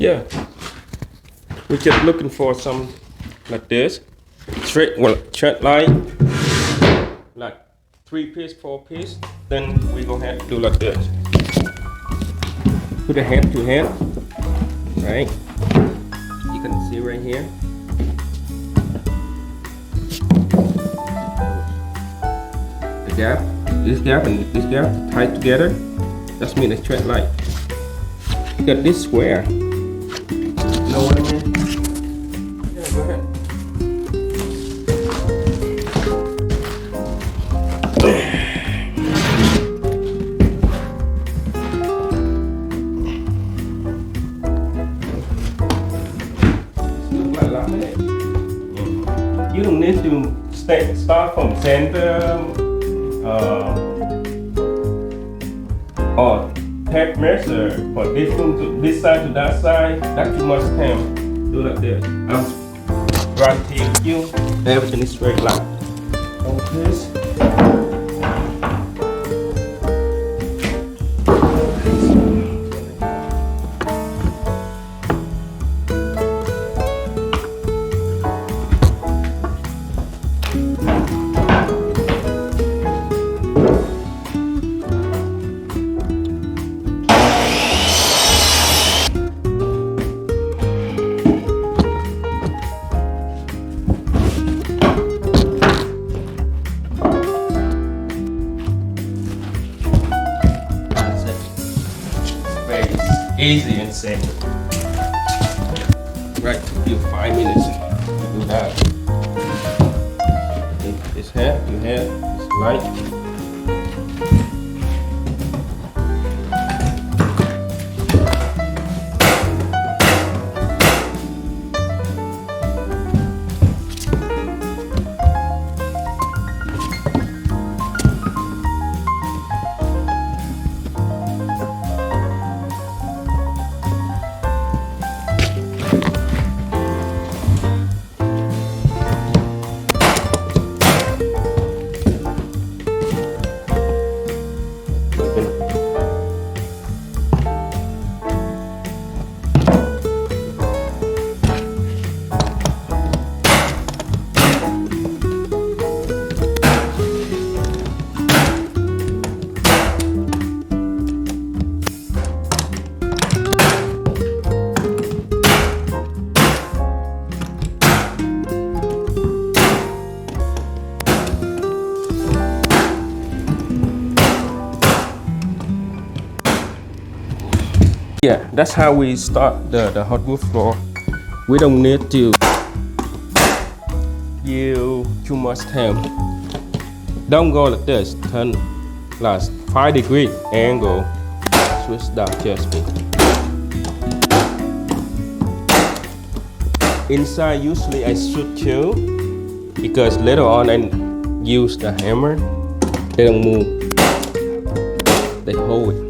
Yeah, we're just looking for some like this. Thread line, like 3-piece, 4-piece. Then we go ahead and do like this. Put a hand to hand, right? You can see right here. The gap, this gap and this gap tied together. That's mean the thread line. You got this square. You know what I mean? Yeah, go ahead. You don't need to start from center or tape measure for this side to that side. That's too much time. Do like this. I'm guaranteeing you everything is straight line. Like this. Easy and simple. Right, took you 5 minutes to do that. This hair, you have this light. Yeah, that's how we start the hardwood floor. We don't need to use too much time. Don't go like this. Turn last 5-degree angle. Switch down just a bit. Inside usually I shoot two because later on I use the hammer. They don't move. They hold it.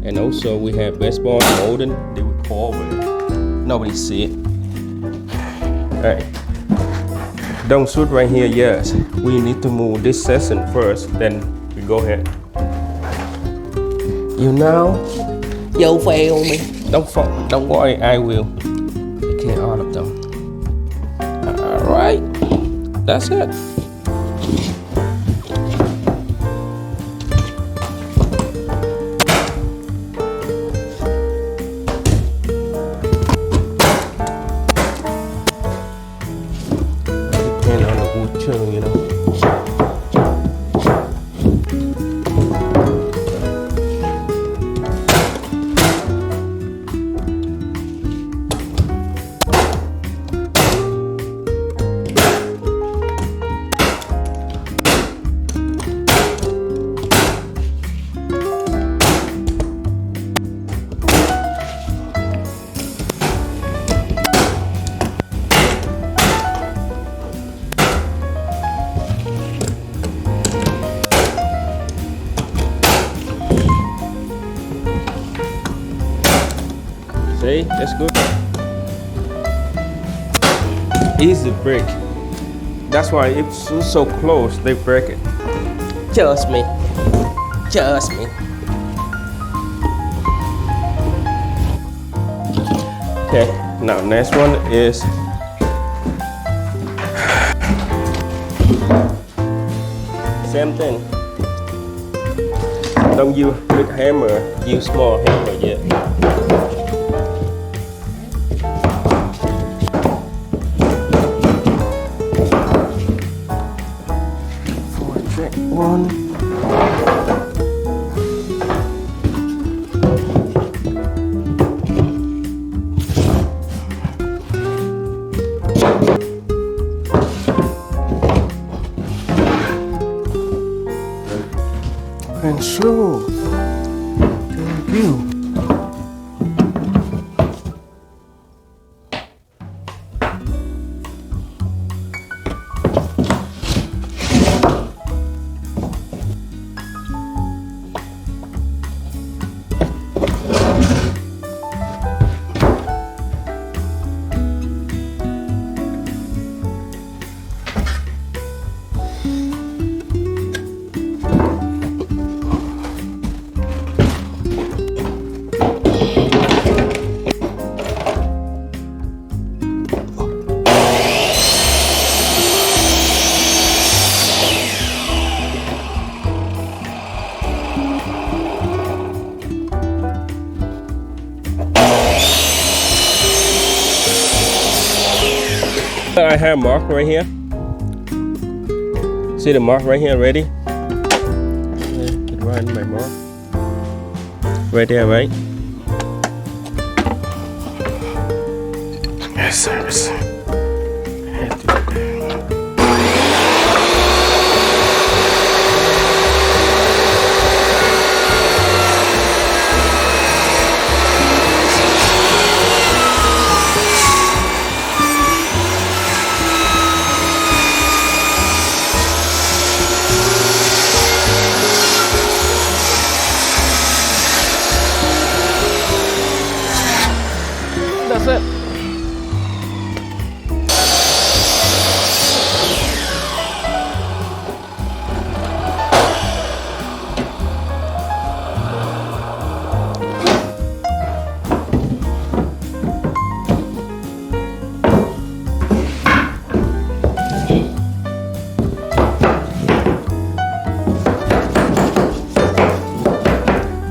And also we have baseball molding. They would fall with it. Nobody see it. Alright. Don't shoot right here, yes. We need to move this section first, then we go ahead. You know, you fail me. Don't worry, I will. Take care of all of them. Alright. That's it. You know. See, that's good. Easy break. That's why it's so close, they break it. Trust me. Trust me. Okay, now next one is same thing. Don't use big hammer, use small hammer yet. For track one. And so, thank you. I have mark right here. See the mark right here, ready? Get right in my mark. Right there, right? Yes, sir. That's it.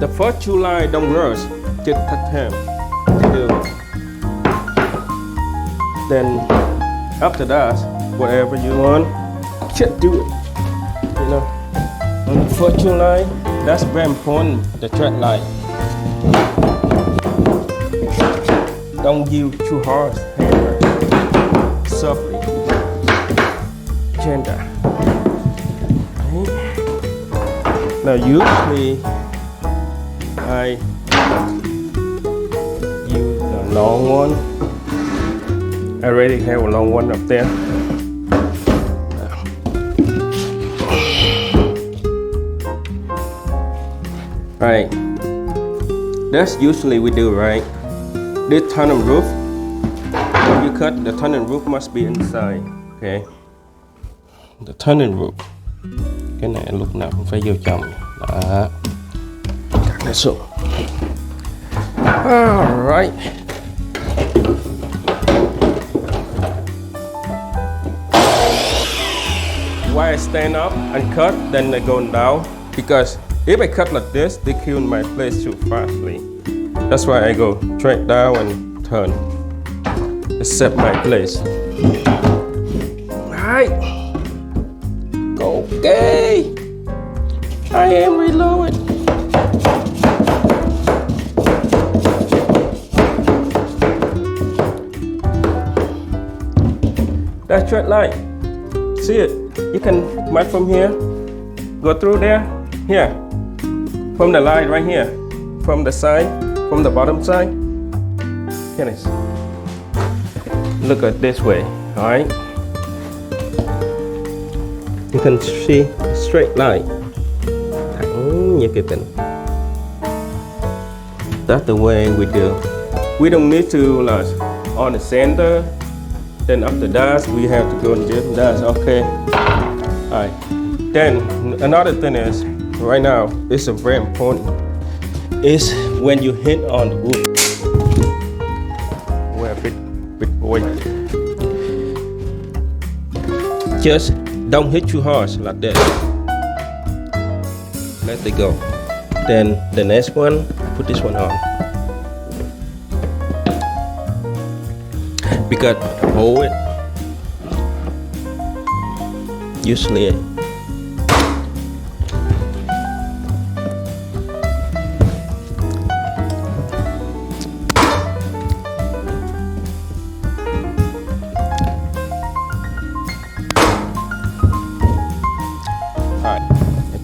The first two lines don't rush, just cut them. Then after that, whatever you want, just do it. You know, on the first two line, that's very important. The thread line. Don't use too hard hammer. Softly, gentle. Okay. Now usually I use the long one. I already have a long one up there. Right. That's usually we do, right? This tunnel roof, when you cut, the tunnel roof must be inside. Okay. The tunnel roof. Cái này lúc nào cũng phải vô trong. Đó. Cắt nó xuống. Alright. Why I stand up and cut, then I go down? Because if I cut like this, they kill my place too fastly. That's why I go straight down and turn. Except my place. Alright. Okay. I am reloaded. That's straight line. See it? You can mark from here, go through there, here, from the line right here, from the side, from the bottom side. Here it is. Look at this way, all right? You can see a straight line. Thẳng như cái bình. That's the way we do. We don't need to like on the center. Then after that, we have to go and do that. Okay. Alright. Then another thing is, right now, it's a very important. Is when you hit on the wood. with oil. Just don't hit too hard like that. Let it go. Then the next one, put this one on. We got to hold it. Usually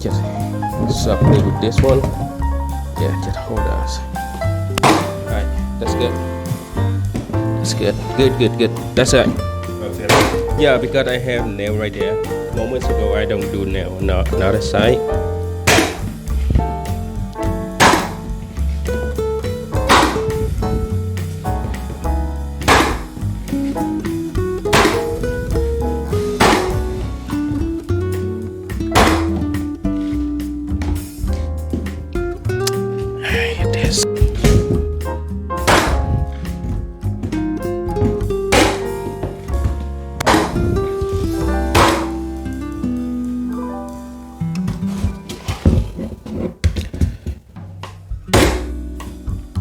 just play with this one. Yeah, just hold us. Alright, that's good. That's good. Good. That's it. Okay. Yeah, because I have nail right there. Moments ago I don't do nail. No, not a side.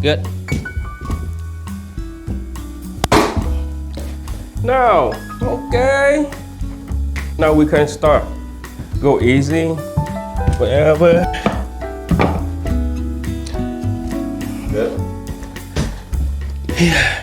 Good. Now, okay. Now we can start. Go easy, whatever. Good. Yeah.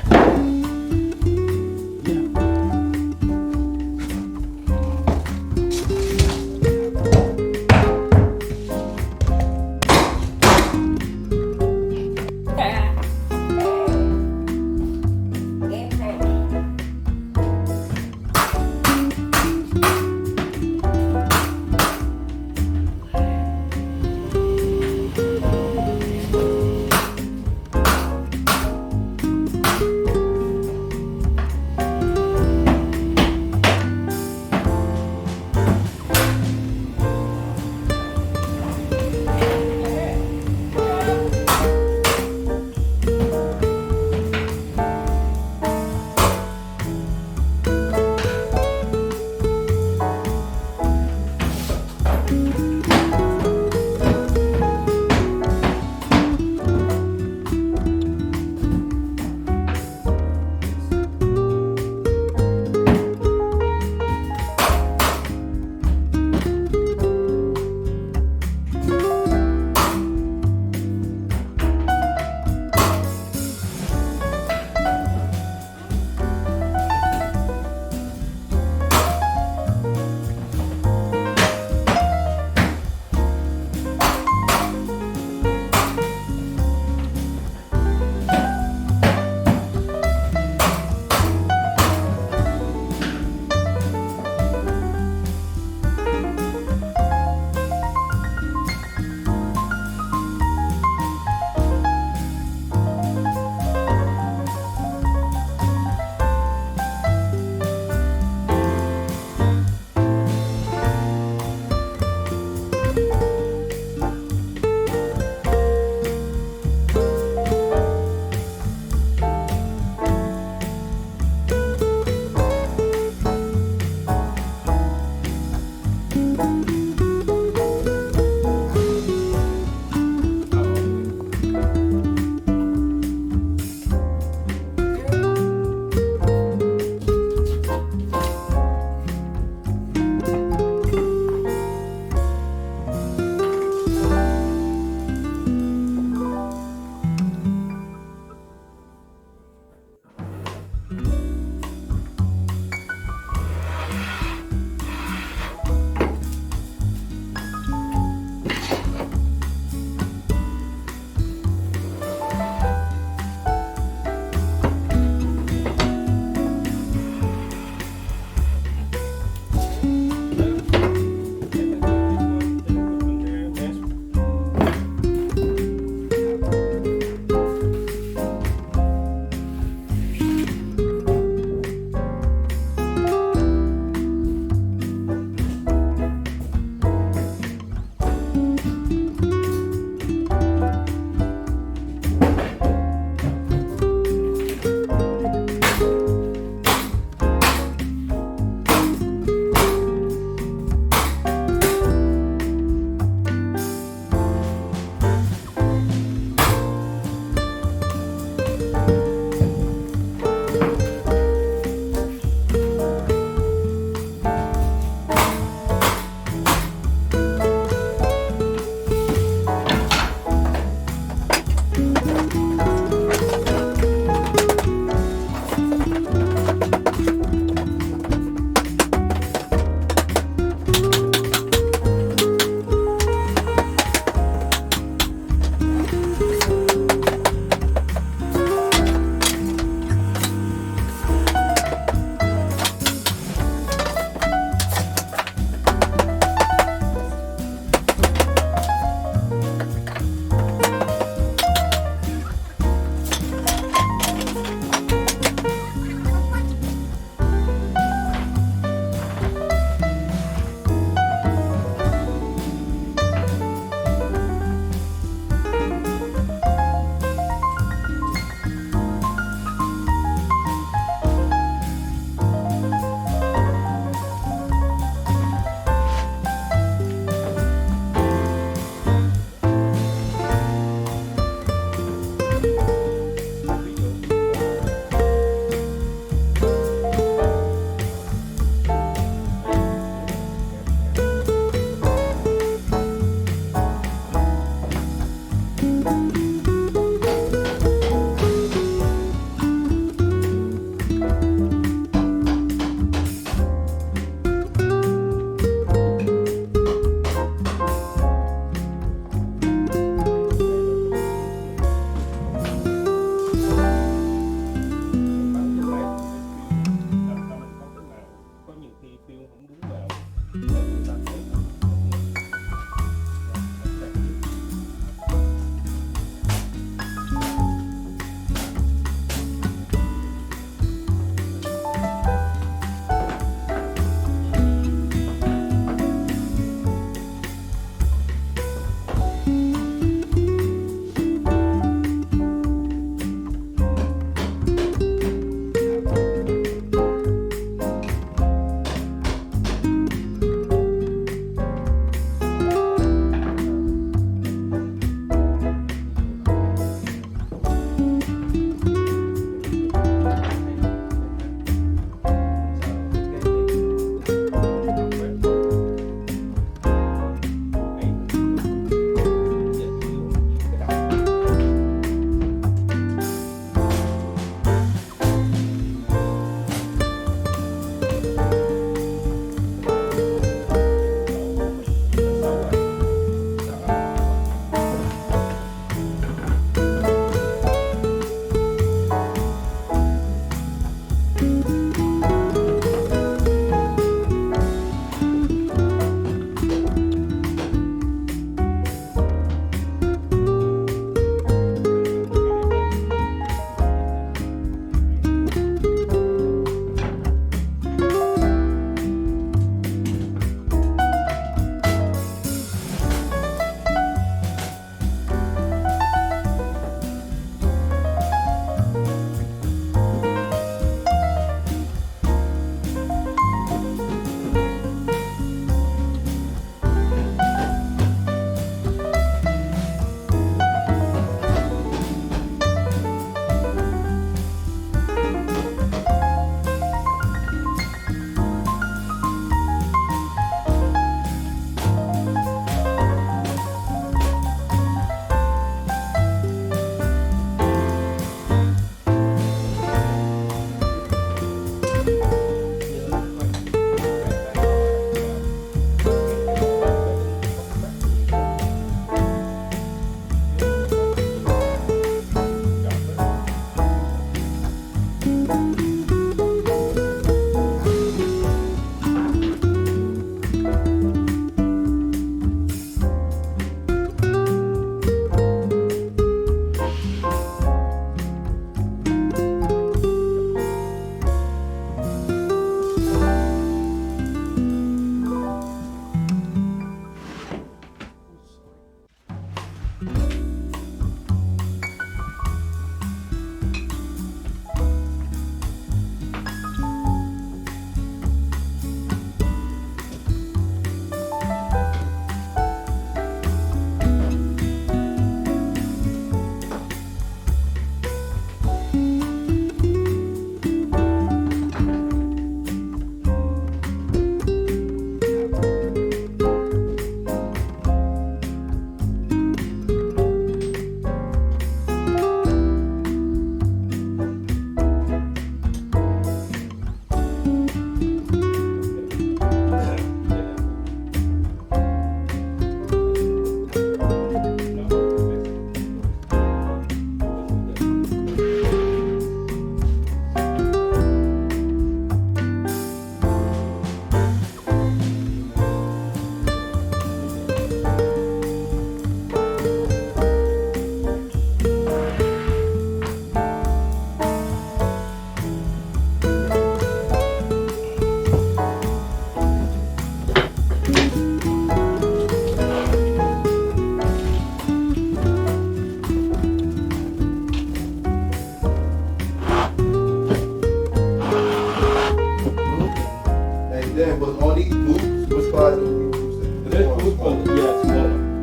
Then was all these boots, what size was This boot was, yeah,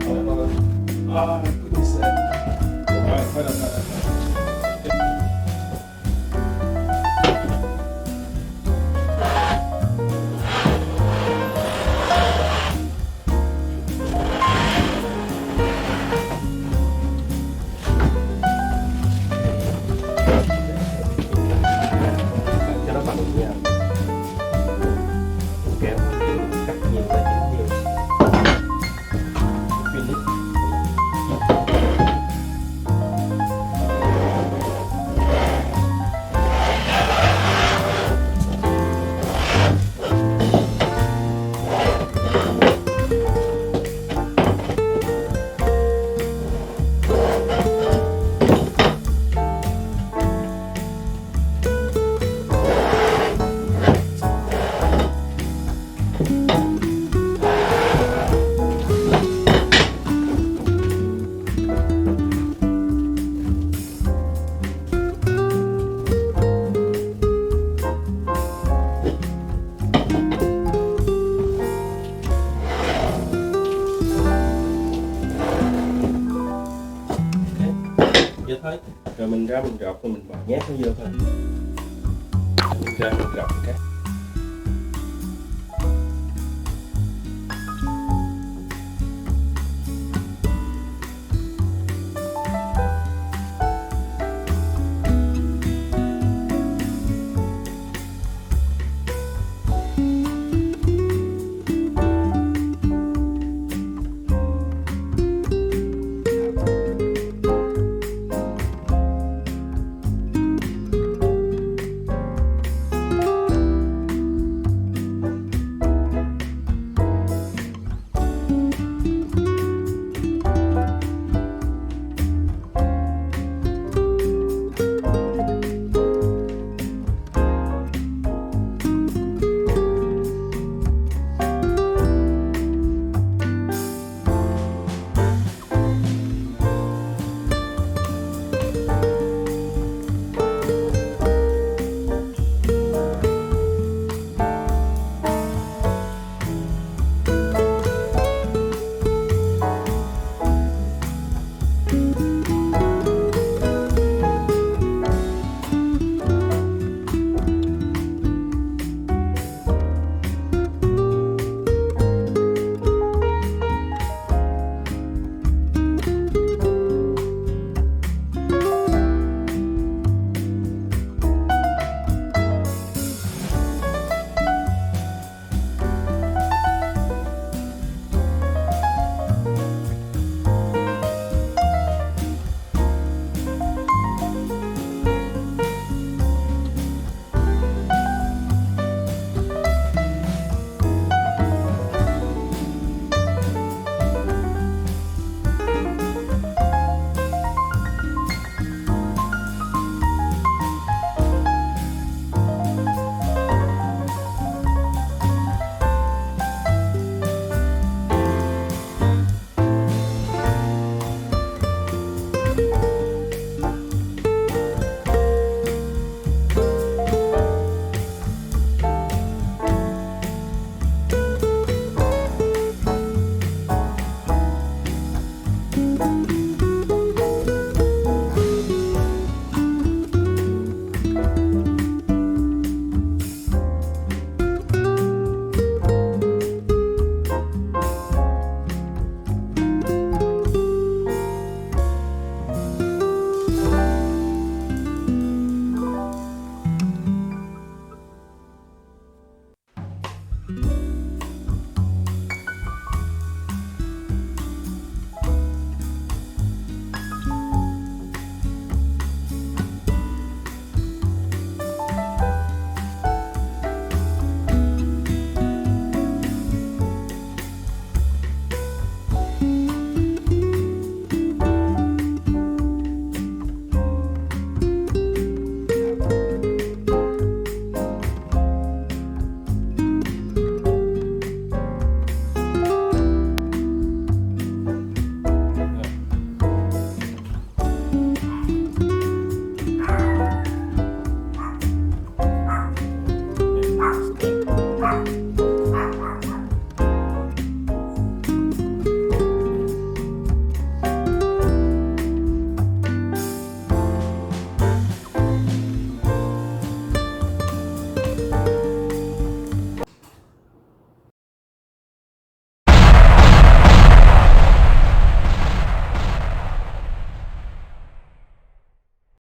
smaller. Put this in. Alright, hold on. Cho nó bằng nha. Kéo cắt nhiều ra chính nhiều. Finish. Vậy thôi. Rồi mình ra mình gọt rồi mình bỏ nhét nó vô thôi. Mình ra mình gọt cái